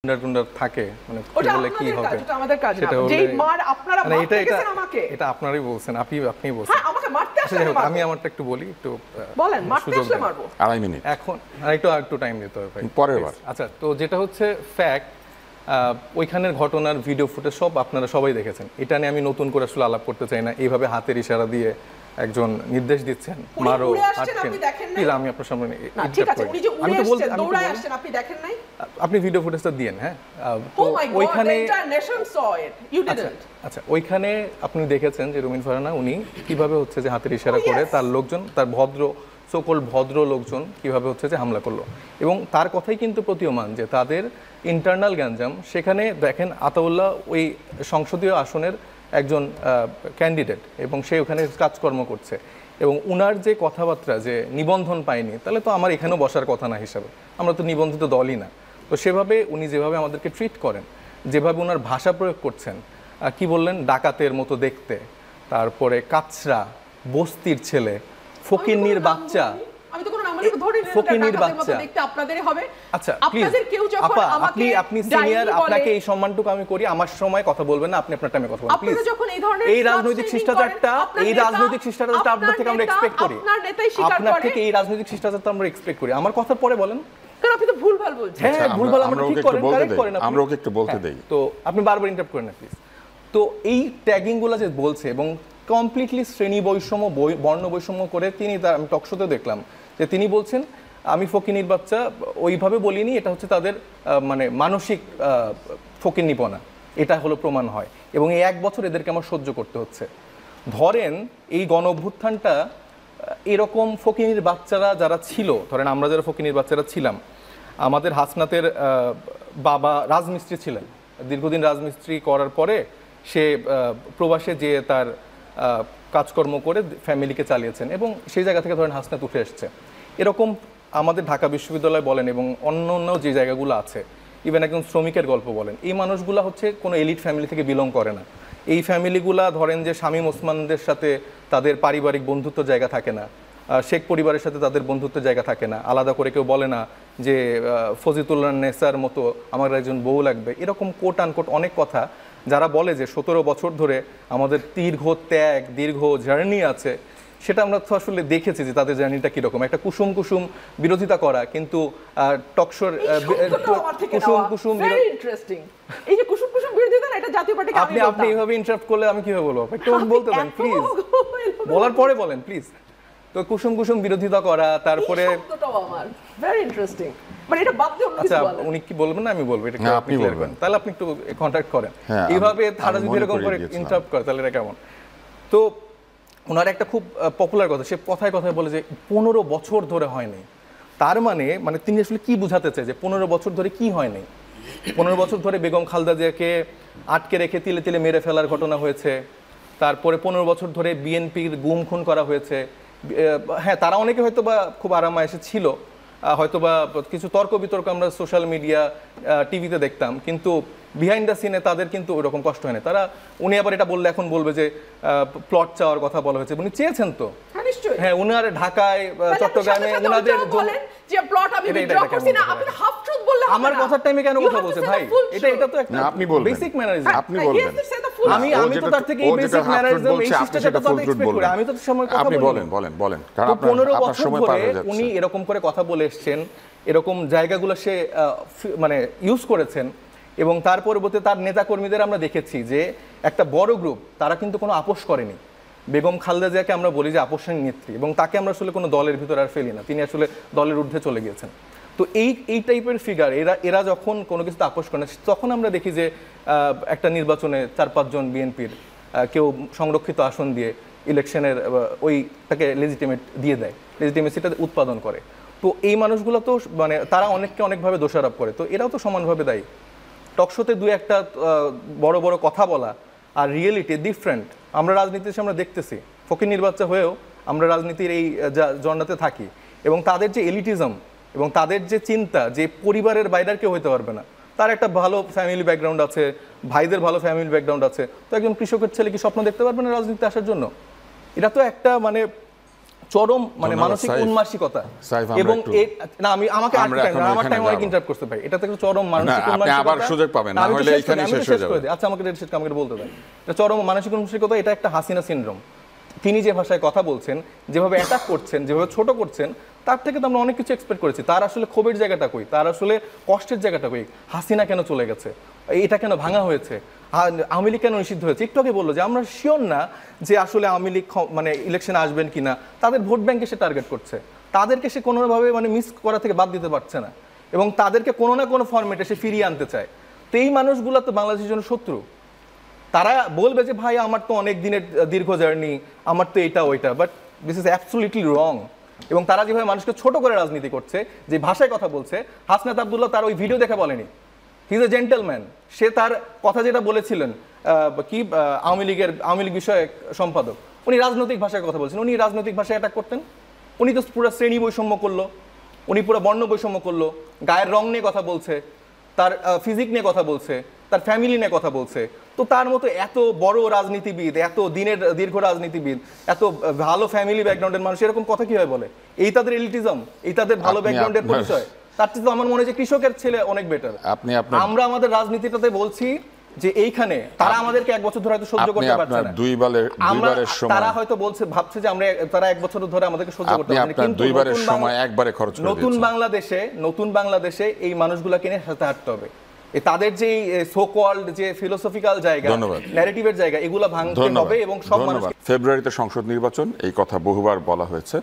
থাকে মানে ওটা বলে কি হবে ওটা আমাদের কাজ না যেই মার আপনারা মারতে গেছেন আমাকে এটা আপনারই বলছেন আপনিই বলছেন হ্যাঁ আমাকে মারতে আসলে আমি আমারটা একটু বলি একটু বলেন মারতে আসলে মারবো 2.5 মিনিট এখন একটু টাইম দিতে হবে ভাই পরের বার আচ্ছা তো যেটা হচ্ছে ফ্যাক্ট ওইখানের ঘটনার ভিডিও ফুটেজ সব আপনারা সবাই দেখেছেন এটা নিয়ে আমি নতুন করে আসলে আলাপ করতে চাই না এইভাবে হাতের ইশারা দিয়ে একজন নির্দেশ দিচ্ছেন মারো প্লিজ আমি আপনার সামনে ঠিক আছে উনি যে উড়ে আসছেন দৌড়ায় আসছেন আপনি দেখেন নাই আপনি ভিডিও ফুটেজটা দিয়েন হ্যাঁ তো ওইখানে নেশন স ইট ইউ ডিডন্ট আচ্ছা ওইখানে আপনি দেখেছেন যে রুমিন ফারহানা উনি কিভাবে হচ্ছে যে হাতের ইশারা করে তার লোকজন তার ভদ্র লোকজন কিভাবে হচ্ছে যে হামলা করলো এবং তার কথাই কিন্তু প্রতীয়মান যে তাদের ইন্টারনাল গ্যাঞ্জাম সেখানে দেখেন আতাউল্লাহ ওই সংসদীয় আসনের একজন ক্যান্ডিডেট এবং সে ওখানে কাজকর্ম করছে এবং উনার যে কথাবার্তা যে নিবন্ধন পায়নি তাহলে তো আমার এখানেও বসার কথা না হিসাবে আমরা তো নিবন্ধিত দলই না তো সেভাবে উনি যেভাবে আমাদেরকে ট্রিট করেন যেভাবে ওনার ভাষা প্রয়োগ করছেন কি বললেন ডাকাতের মতো দেখতে তারপরে কাচরা বস্তির ছেলে ফকিন্নির বাচ্চা আমি তো কোনো নাম ধরে না ফকিন্নির বাচ্চা দেখতে আপনাদেরই হবে আচ্ছা আপনাদের কেউ যখন আমাকে আপনি সিনিয়র আপনাকে এই সম্মানটুকু আমি করি আমার সময় কথা বলবেন না আপনি আপনার টাইমে কথা বলুন প্লিজ আপনারা যখন এই ধরনের এই রাজনৈতিক শিষ্টাচারটা আপনার থেকে আমরা এক্সপেক্ট করি আপনার নেতাই স্বীকার করে আপনার থেকে এই রাজনৈতিক শিষ্টাচারটা আমরা এক্সপেক্ট করি আমার কথা পরে বলেন কারণ আপনি তো ভুলভাল বলছেন হ্যাঁ ভুলভাল আমরা ঠিক করেন কারেক্ট করেন আমরা ওকে একটু বলতে দেই তো আপনি বারবার ইন্টারাপ্ট করেন না প্লিজ তো এই ট্যাগিংগুলো যে বলছে এবং কমপ্লিটলি শ্রেণী বৈষম্য বর্ণ বৈষম্য করে তিনি তার আমি টকশোতে দেখলাম যে তিনি বলছেন আমি ফকিনির বাচ্চা ওইভাবে বলিনি এটা হচ্ছে তাদের মানে মানসিক ফকিন্নিপনা এটা হলো প্রমাণ হয় এবং এই 1 বছর এদেরকে আমার সহ্য করতে হচ্ছে ধরেন এই গণ অভ্যুত্থানটা এরকম ফকিনির বাচ্চারা যারা ছিল ধরেন আমরা যারা ফকিনির বাচ্চারা ছিলাম আমাদের হাসনাতের বাবা রাজমিস্ত্রি ছিলেন দীর্ঘদিন রাজমিস্ত্রি করার পরে সে প্রবাসে যেয়ে তার কাজকর্ম করে ফ্যামিলিকে চালিয়েছেন এবং সেই জায়গা থেকে ধরেন হাসনাত উঠে এসছে এরকম আমাদের ঢাকা বিশ্ববিদ্যালয় বলেন এবং অন্য যে জায়গাগুলো আছে ইভেন একজন শ্রমিকের গল্প বলেন এই মানুষগুলা হচ্ছে কোনো এলিট ফ্যামিলি থেকে বিলং করে না এই ফ্যামিলিগুলা ধরেন যে শামীম ওসমানদের সাথে তাদের পারিবারিক বন্ধুত্ব জায়গা থাকে না শেখ পরিবারের সাথে তাদের বন্ধুত্বের জায়গা থাকে না আলাদা করে কেউ বলে না যে ফজিতুল্লাহ নেসার মতো আমার একজন বউ লাগবে এরকম কোট আনকোট অনেক কথা যারা বলে যে 17 বছর ধরে আমাদের দীর্ঘ জার্নি আছে সেটা আমরা তো আসলে দেখেছি যে তাদের জার্নিটা কীরকম একটা কুসুম বিরোধিতা করা কিন্তু টকশোর কুসুম ইন্টারেস্টিং এই যে কুসুম বিরোধিতা না এটা জাতীয় পার্টিকে আপনি এইভাবে ইন্টারাপ্ট করলে আমি কিভাবে বলবো একটু বলতে দেন প্লিজ বলার পরে বলেন প্লিজ তো কুসুম বিরোধিতা করা তারপরে ভেরি ইন্টারেস্টিং মানে এটা বাদ দিয়ে অন্য কিছু বলেন উনি কি বলবেন না আমি বলবো এটা আপনি বলবেন তাহলে আপনি একটু কন্টাক্ট করেন এইভাবে তারা যদি এরকম করে ইন্টারাপ্ট করে তাহলে এটা কেমন তো ওনার একটা খুব পপুলার কথা সে কথায় বলে যে 15 বছর ধরে হয়নি তার মানে তিনি আসলে কি বোঝাতে চায় যে 15 বছর ধরে কি হয়নি 15 বছর ধরে বেগম খালেদা জিয়াকে আটকে রেখে তিলে মেরে ফেলার ঘটনা হয়েছে তারপরে 15 বছর ধরে বিএনপির গুম খুন করা হয়েছে হ্যাঁ তারা অনেকে হয়তো বা খুব আরামায়েশে ছিল হয়তোবা কিছু তর্ক বিতর্ক আমরা সোশ্যাল মিডিয়া টিভিতে দেখতাম কিন্তু বিহাইন্ড দ্য সিনে তাদের কিন্তু ওইরকম কষ্ট হয় না তারা উনি আবার এটা বললে এখন বলবে যে প্লট চাওয়ার কথা বলা হয়েছে উনি চেয়েছেন তো হ্যাঁ উনার ঢাকায় চট্টগ্রামে উনাদের যে প্লট আমি উইথড্র করছি না আপনি হাফ ট্রুথ বললে আমার কথার টাইমে কেন কথা বলছে ভাই এটা তো একটা আপনি বলবেন বেসিক ম্যানারিজম আপনি বলবেন আমি তো তার থেকে এই বেসিক ম্যানারিজম এই শিষ্টাচারটা তো এক্সপেক্ট করি আমি তো সময় কথা আপনি বলেন কারণ আপনার 15 বছর ধরে উনি এরকম করে কথা বলে এসেছেন এরকম জায়গাগুলো সে মানে ইউজ করেছেন এবং তার পরবর্তীতে তার নেতাকর্মীদের আমরা দেখেছি যে একটা বড় গ্রুপ তারা কিন্তু কোনো আপোষ করেনি বেগম খালেদা জিয়াকে আমরা বলি যে আপোষের নেত্রী এবং তাকে আমরা আসলে কোনো দলের ভিতরে আর ফেলি না তিনি আসলে দলের ঊর্ধ্বে চলে গিয়েছেন তো এই টাইপের ফিগার এরা যখন কোনো কিছুতে আপোষ করে না তখন আমরা দেখি যে একটা নির্বাচনে 4-5 জন বিএনপির কেউ সংরক্ষিত আসন দিয়ে ইলেকশনের তাকে লেজিটিমেট দিয়ে দেয় লেজিটিমেসিটা উৎপাদন করে তো এই মানুষগুলো তো মানে তারা অনেকভাবে দোষারোপ করে তো এরাও তো সমানভাবে দায়ী টকশোতে 2-1টা বড় কথা বলা আর রিয়েলিটি ডিফারেন্ট আমরা রাজনীতিতে আমরা দেখতেছি ফকিন্নির বাচ্চা হয়েও আমরা রাজনীতির এই জন্নাতে থাকি এবং তাদের যে এলিটিজম এবং তাদের যে চিন্তা যে পরিবারের বাইরে কেউ হইতে পারবে না তার একটা ভালো ফ্যামিলি ব্যাকগ্রাউন্ড আছে ভাইদের ভালো ফ্যামিলি ব্যাকগ্রাউন্ড আছে তো একজন কৃষকের ছেলে কি স্বপ্ন দেখতে পারবে না রাজনীতিতে আসার জন্য এটা তো একটা মানে চরম মানে ধন্যবাদ, মানসিক সাইফ। উন্মাসিকতা সাইফ, আমরা এবং একটু- না আমি আমাকে আমরা এখন আমার এখানে টাইম অনেক যাবো। ইন্টারাপ্ট করতে পারি, এটা থেকে চরম মানসিক না, আপনি উন্মাসিকতা। আবার সুযোগ পাবেন, না আমি তো হলে শেষ এইখানেই করি, আমি তো শেষ হয়ে শেষ করে যাবে। দিই। আচ্ছা আমাকে আমাকে বলতে দেন। এটা চরম মানসিক উন্মাসিকতা, এটা একটা হাসিনা সিনড্রোম। তিনি যে ভাষায় কথা বলছেন, যেভাবে অ্যাটাক করছেন, যেভাবে ছোট করছেন, তার থেকে তো আমরা অনেক কিছু এক্সপেক্ট করেছি। তার আসলে ক্ষোভের জায়গাটা কই, তার আসলে কষ্টের জায়গাটা কই, হাসিনা কেন চলে গেছে, এটা কেন ভাঙা হয়েছে, আওয়ামী লীগ কেন নিষিদ্ধ হয়েছে। একটু আগে বললো যে আমরা শিওর না যে আসলে আওয়ামী লীগ মানে ইলেকশনে আসবেন কিনা, তাদের ভোট ব্যাংকে সে টার্গেট করছে, তাদেরকে সে কোনোভাবে মানে মিস করা থেকে বাদ দিতে পারছে না এবং তাদেরকে কোনো না কোনো ফরম্যাটে সে ফিরিয়ে আনতে চায়। তো এই মানুষগুলো তো বাংলাদেশের জন্য শত্রু। তারা বলবে যে ভাই আমার তো অনেক দিনের দীর্ঘ জার্নি, আমার তো এটা ওইটা, বাট দিস ইজ অ্যাবসলিউটলি রং। এবং তারা যেভাবে মানুষকে ছোট করে রাজনীতি করছে, যে ভাষায় কথা বলছে, হাসনাত আব্দুল্লাহ তার ওই ভিডিও দেখে বলেনি, হি ইজ এ জেন্টেলম্যান। সে তার কথা যেটা বলেছিলেন আওয়ামী লীগ বিষয়ক সম্পাদক, উনি রাজনৈতিক ভাষায় কথা বলছেন, উনি রাজনৈতিক ভাষায় অ্যাটাক করতেন। উনি তো পুরো শ্রেণী বৈষম্য করলো, উনি পুরো বর্ণ বৈষম্য করলো, গায়ের রং নিয়ে কথা বলছে, তার ফিজিক নিয়ে কথা বলছে, তার ফ্যামিলি নিয়ে কথা বলছে। তো তার মতো এত বড় রাজনীতিবিদ, এত দিনের দীর্ঘ রাজনীতিবিদ, এত ভালো ফ্যামিলি ব্যাকগ্রাউন্ডের মানুষ এরকম কথা কিভাবে বলে? এই তাদের এলিটিজম, এই তাদের ভালো আপনি ব্যাকগ্রাউন্ডের আপনার- পরিচয়। তার চেয়ে তো আমার মনে হয় যে কৃষকের ছেলে অনেক বেটার। আপনি আপনার- আমরা আমাদের রাজনীতিটাতে বলছি যে এইখানে তারা আমাদেরকে 1 বছর ধরে হয়তো সহ্য আপনি করতে পারছে আপনার না। দুইবারের সময় তারা হয়তো ভাবছে যে তারা 1 বছর ধরে আমাদেরকে সহ্য করতে আপনি পারছে না। আপনার কিন্তু দুইবারের সময় একবারে খরচ করে নতুন দিয়েছেন। বাংলাদেশে এই মানুষগুলোকে নিয়ে সাথে হাঁটতে হবে। তাদের যে সো কল্ড যে ফিলোসফিক্যাল জায়গা, ধন্যবাদ। ন্যারেটিভের জায়গা, এগুলো ভাঙতে হবে এবং সব মানুষ। ফেব্রুয়ারিতে সংসদ নির্বাচন, এই কথা বহুবার বলা হয়েছে।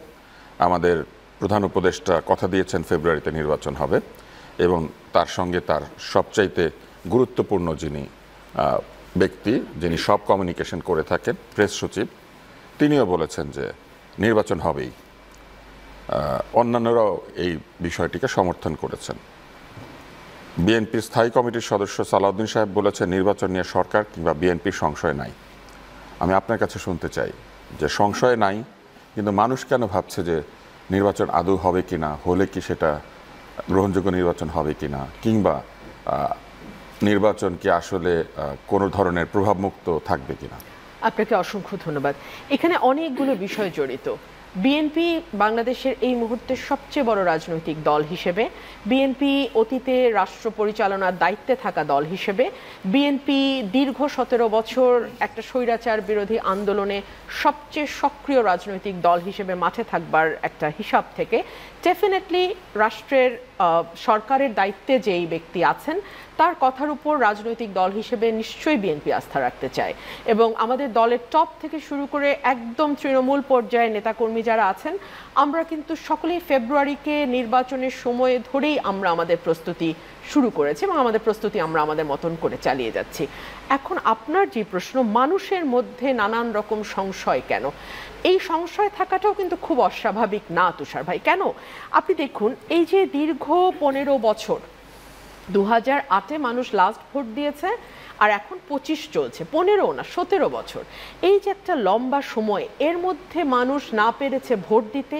আমাদের প্রধান উপদেষ্টা কথা দিয়েছেন ফেব্রুয়ারিতে নির্বাচন হবে এবং তার সঙ্গে তার সবচাইতে গুরুত্বপূর্ণ যিনি ব্যক্তি, যিনি সব কমিউনিকেশন করে থাকেন, প্রেস সচিব, তিনিও বলেছেন যে নির্বাচন হবেই। অন্যান্যরাও এই বিষয়টিকে সমর্থন করেছেন। বিএনপির স্থায়ী কমিটির সদস্য সালাউদ্দিন সাহেব বলেছেন নির্বাচন নিয়ে সরকার কিংবা বিএনপির সংশয় নাই। আমি আপনার কাছে শুনতে চাই যে সংশয় নাই, কিন্তু মানুষ কেন ভাবছে যে নির্বাচন আদৌ হবে কিনা, হলে কি সেটা গ্রহণযোগ্য নির্বাচন হবে কিনা, কিংবা নির্বাচন কি আসলে কোনো ধরনের প্রভাবমুক্ত থাকবে কিনা? আপনাকে অসংখ্য ধন্যবাদ। এখানে অনেকগুলো বিষয় জড়িত। বিএনপি বাংলাদেশের এই মুহূর্তে সবচেয়ে বড় রাজনৈতিক দল হিসেবে, বিএনপি অতীতে রাষ্ট্র পরিচালনার দায়িত্বে থাকা দল হিসেবে, বিএনপি দীর্ঘ 17 বছর একটা স্বৈরাচার বিরোধী আন্দোলনে সবচেয়ে সক্রিয় রাজনৈতিক দল হিসেবে মাঠে থাকবার একটা হিসাব থেকে ডেফিনেটলি রাষ্ট্রের সরকারের দায়িত্বে যেই ব্যক্তি আছেন তার কথার উপর রাজনৈতিক দল হিসেবে নিশ্চয়ই বিএনপি আস্থা রাখতে চায়। এবং আমাদের দলের টপ থেকে শুরু করে একদম তৃণমূল পর্যায়ে নেতাকর্মী যারা আছেন, আমরা কিন্তু সকলেই ফেব্রুয়ারিকে নির্বাচনের সময় ধরেই আমরা আমাদের প্রস্তুতি শুরু করেছি এবং আমাদের প্রস্তুতি আমরা আমাদের মতন করে চালিয়ে যাচ্ছি। এখন আপনার যে প্রশ্ন, মানুষের মধ্যে নানান রকম সংশয় কেন, এই সংশয় থাকাটাও কিন্তু খুব অস্বাভাবিক না তুষার ভাই। কেন? আপনি দেখুন, এই যে দীর্ঘ 15 বছর, 2008-এ মানুষ লাস্ট ভোট দিয়েছে আর এখন 25 চলছে, 15 না 17 বছর। এই যে একটা লম্বা সময়, এর মধ্যে মানুষ না পেরেছে ভোট দিতে,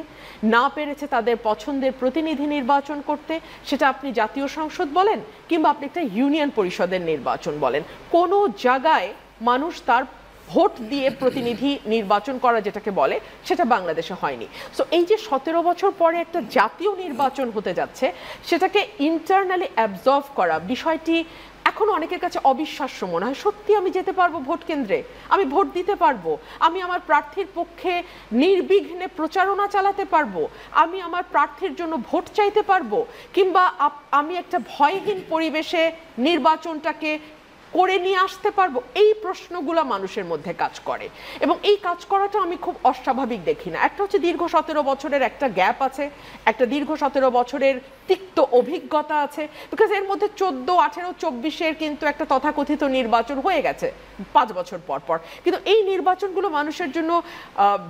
না পেরেছে তাদের পছন্দের প্রতিনিধি নির্বাচন করতে, সেটা আপনি জাতীয় সংসদ বলেন কিংবা আপনি একটা ইউনিয়ন পরিষদের নির্বাচন বলেন, কোনো জায়গায় মানুষ তার ভোট দিয়ে প্রতিনিধি নির্বাচন করা যেটাকে বলে সেটা বাংলাদেশে হয়নি। সো এই যে 17 বছর পরে একটা জাতীয় নির্বাচন হতে যাচ্ছে, সেটাকে ইন্টারনালি অ্যাবজর্ভ করা বিষয়টি এখন অনেকের কাছে অবিশ্বাস্য মনে হয়। সত্যি আমি যেতে পারবো ভোট কেন্দ্রে, আমি ভোট দিতে পারবো, আমি আমার প্রার্থীর পক্ষে নির্বিঘ্নে প্রচারণা চালাতে পারবো, আমি আমার প্রার্থীর জন্য ভোট চাইতে পারবো, কিংবা আমি একটা ভয়হীন পরিবেশে নির্বাচনটাকে করে নিয়ে আসতে পারবো। এই প্রশ্নগুলো মানুষের মধ্যে কাজ করে এবং এই কাজ করাটা আমি খুব অস্বাভাবিক দেখি না। একটা হচ্ছে দীর্ঘ 17 বছরের একটা গ্যাপ আছে, একটা দীর্ঘ 17 বছরের তিক্ত অভিজ্ঞতা আছে, বিকজ এর মধ্যে 14, 18, 24-এর কিন্তু একটা তথাকথিত নির্বাচন হয়ে গেছে 5 বছর পর পর। কিন্তু এই নির্বাচনগুলো মানুষের জন্য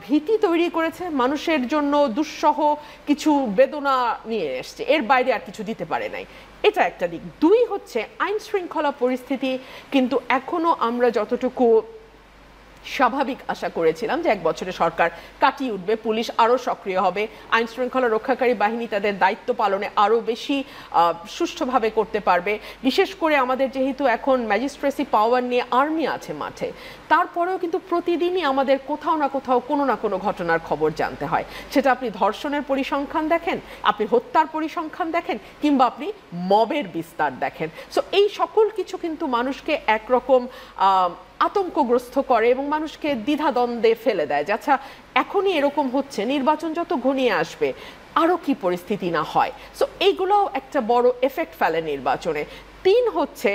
ভীতি তৈরি করেছে, মানুষের জন্য দুঃসহ কিছু বেদনা নিয়ে এসছে, এর বাইরে আর কিছু দিতে পারে নাই। এটা একটা দিক। 2 হচ্ছে আইন শৃঙ্খলা পরিস্থিতি কিন্তু এখনো আমরা যতটুকু স্বাভাবিক আশা করেছিলাম যে 1 বছরে সরকার কাটিয়ে উঠবে, পুলিশ আরও সক্রিয় হবে, আইন শৃঙ্খলা রক্ষাকারী বাহিনী তাদের দায়িত্ব পালনে আরও বেশি সুষ্ঠুভাবে করতে পারবে। বিশেষ করে আমাদের যেহেতু এখন ম্যাজিস্ট্রেসি পাওয়ার নিয়ে আর্মি আছে মাঠে, তারপরেও কিন্তু প্রতিদিনই আমাদের কোথাও না কোথাও কোনো না কোনো ঘটনার খবর জানতে হয়। সেটা আপনি ধর্ষণের পরিসংখ্যান দেখেন, আপনি হত্যার পরিসংখ্যান দেখেন, কিংবা আপনি মবের বিস্তার দেখেন। সো এই সকল কিছু কিন্তু মানুষকে একরকম আতঙ্কগ্রস্ত করে এবং মানুষকে দ্বিধাদ্বন্দ্বে ফেলে দেয় যে আচ্ছা এখনই এরকম হচ্ছে, নির্বাচন যত ঘনিয়ে আসবে আরও কি পরিস্থিতি না হয়। সো এইগুলোও একটা বড় এফেক্ট ফেলে নির্বাচনে। 3 হচ্ছে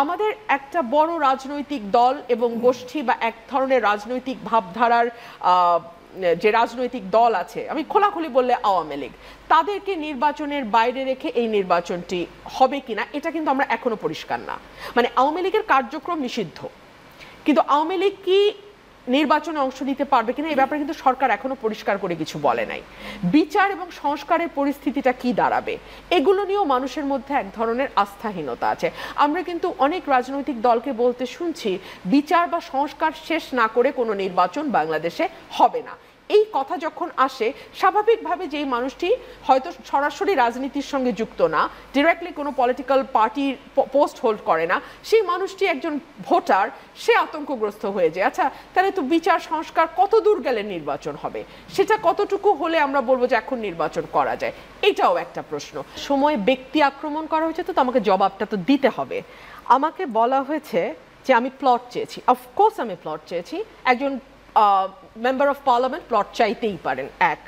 আমাদের একটা বড় রাজনৈতিক দল এবং গোষ্ঠী বা এক ধরনের রাজনৈতিক ভাবধারার যে রাজনৈতিক দল আছে, আমি খোলাখুলি বললে আওয়ামী লীগ, তাদেরকে নির্বাচনের বাইরে রেখে এই নির্বাচনটি হবে কিনা এটা কিন্তু আমরা এখনো পরিষ্কার না। মানে আওয়ামী লীগের কার্যক্রম নিষিদ্ধ, কিন্তু আওয়ামী লীগ কি নির্বাচনে অংশ নিতে পারবে কিনা এই ব্যাপারে কিন্তু সরকার এখনো পরিষ্কার করে কিছু বলে নাই। বিচার এবং সংস্কারের পরিস্থিতিটা কি দাঁড়াবে এগুলো নিয়েও মানুষের মধ্যে এক ধরনের আস্থাহীনতা আছে। আমরা কিন্তু অনেক রাজনৈতিক দলকে বলতে শুনছি বিচার বা সংস্কার শেষ না করে কোনো নির্বাচন বাংলাদেশে হবে না। এই কথা যখন আসে, স্বাভাবিকভাবে যেই মানুষটি হয়তো সরাসরি রাজনীতির সঙ্গে যুক্ত না, ডিরেক্টলি কোনো পলিটিক্যাল পার্টির পোস্ট হোল্ড করে না, সেই মানুষটি একজন ভোটার, সে আতঙ্কগ্রস্ত হয়ে যায়। আচ্ছা তাহলে তো বিচার সংস্কার কত দূর গেলে নির্বাচন হবে, সেটা কতটুকু হলে আমরা বলবো যে এখন নির্বাচন করা যায়, এটাও একটা প্রশ্ন। সময় ব্যক্তি আক্রমণ করা হয়েছে, তো আমাকে জবাবটা তো দিতে হবে। আমাকে বলা হয়েছে যে আমি প্লট চেয়েছি। অফকোর্স আমি প্লট চেয়েছি, একজন মেম্বার অফ পার্লামেন্ট প্লট চাইতেই পারেন। 1,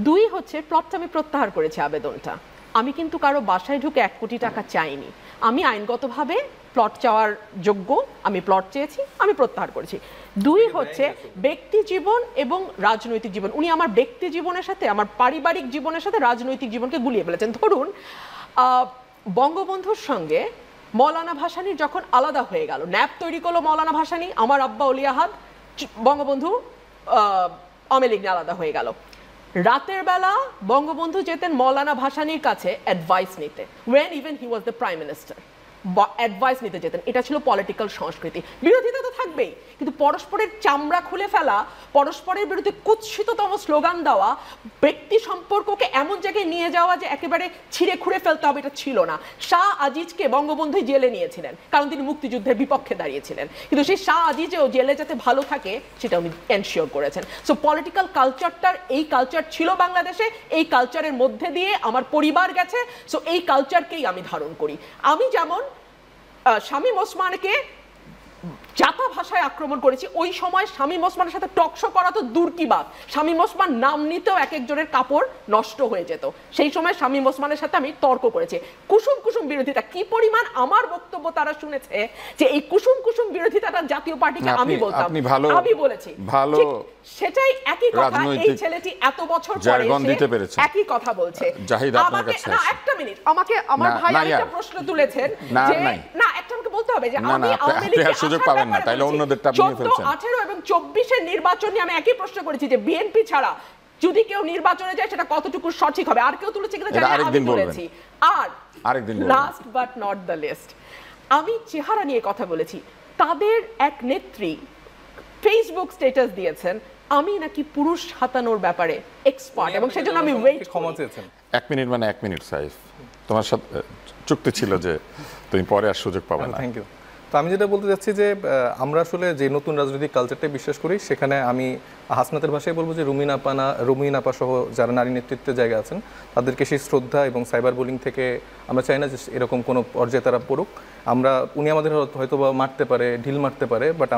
2 হচ্ছে প্লটটা আমি প্রত্যাহার করেছি আবেদনটা। আমি কিন্তু কারো বাসায় ঢুকে 1 কোটি টাকা চাইনি, আমি আইনগতভাবে প্লট চাওয়ার যোগ্য, আমি প্লট চেয়েছি, আমি প্রত্যাহার করেছি। 2 হচ্ছে ব্যক্তি জীবন এবং রাজনৈতিক জীবন। উনি আমার ব্যক্তি জীবনের সাথে, আমার পারিবারিক জীবনের সাথে রাজনৈতিক জীবনকে গুলিয়ে ফেলেছেন। ধরুন বঙ্গবন্ধুর সঙ্গে মৌলানা ভাসানীর যখন আলাদা হয়ে গেল, ন্যাপ তৈরি করলো মৌলানা ভাসানী, আমার আব্বা অলি আহাদ, বঙ্গবন্ধু আওয়ামী লীগ আলাদা হয়ে গেল। রাতের বেলা বঙ্গবন্ধু যেতেন মৌলানা ভাসানীর কাছে অ্যাডভাইস নিতে, when even he was the prime minister, advice নিতে যেতেন। এটা ছিল পলিটিক্যাল সংস্কৃতি। বিরোধিতা তো থাকবেই, কিন্তু পরস্পরের চামড়া খুলে ফেলা, পরস্পরের বিরুদ্ধে কুৎসিততম স্লোগান দেওয়া, ব্যক্তি সম্পর্ককে এমন জায়গায় নিয়ে যাওয়া যে একেবারে ছিঁড়ে খুঁড়ে ফেলতে হবে, এটা ছিল না। শাহ আজিজকে বঙ্গবন্ধু জেলে নিয়েছিলেন কারণ তিনি মুক্তিযুদ্ধের বিপক্ষে দাঁড়িয়েছিলেন, কিন্তু সেই শাহ আজিজেও জেলে যাতে ভালো থাকে সেটা উনি এনশিওর করেছেন। সো পলিটিক্যাল কালচারটার, এই কালচার ছিল বাংলাদেশে, এই কালচারের মধ্যে দিয়ে আমার পরিবার গেছে। সো এই কালচারকেই আমি ধারণ করি। আমি যেমন শামীম ওসমানকে জাতা ভাষায় আক্রমণ করেছি, ওই সময় শামীম ওসমানের সাথে টকশো করা তো দূর কি বাত, শামীম ওসমান নাম নিতেও এক একজনের কাপড় নষ্ট হয়ে যেত। সেই সময় শামীম ওসমানের সাথে আমি তর্ক করেছি। কুসুম কুসুম বিরোধিতা কি পরিমাণ আমার বক্তব্য তারা শুনেছে, যে এই কুসুম কুসুম বিরোধিতাটা জাতীয় পার্টিকে আমি বলতাম, আমি বলেছি ভালো, সেটাই একই কথা। এই ছেলেটি এত বছর পরে একই কথা বলছে। আমাকে না, একটা মিনিট, আমাকে আমার ভাই আরেকটা প্রশ্ন তুলেছেন যে না, একটা আমাকে বলতে হবে যে আমি আওয়ামী লীগের সুযোগ পাবেন না, তাইলে অন্যদেরটা আপনি নিয়ে ফেলছেন। 18 এবং 24 এর নির্বাচন নিয়ে আমি একই প্রশ্ন করেছি যে বিএনপি ছাড়া যদি কেউ নির্বাচনে যায় সেটা কতটুকু সঠিক হবে। আর কেউ তুলেছে কিনা জানি না, আমি বলেছি। আর last but not the least, আমি চেহারা নিয়ে কথা বলেছি। তাদের এক নেত্রী ফেসবুক স্ট্যাটাস দিয়েছেন আমি নাকি পুরুষ হাতানোর ব্যাপারে এক্সপার্ট, এবং সেজন্য আমি ওয়েট ক্ষমা চেয়েছেন। 1 মিনিট মানে 1 মিনিট সাইফ, তোমার সাথে চুক্তি ছিল যে তুমি পরে আর সুযোগ পাবে না। Thank you. তো আমি যেটা বলতে যাচ্ছি যে আমরা আসলে যে নতুন রাজনৈতিক কালচারটাই বিশ্বাস করি, সেখানে আমি হাসনাতের ভাষায় বলবো যে রুমিন আপা সহ যারা নারী নেতৃত্বের জায়গা আছেন তাদেরকে সেই শ্রদ্ধা এবং সাইবার বুলিং থেকে আমরা চাই না যে এরকম কোনো পর্যায়ে তারা পড়ুক। উনি আমাদের হয়তো বা মারতে পারে, ঢিল মারতে পারে, বাট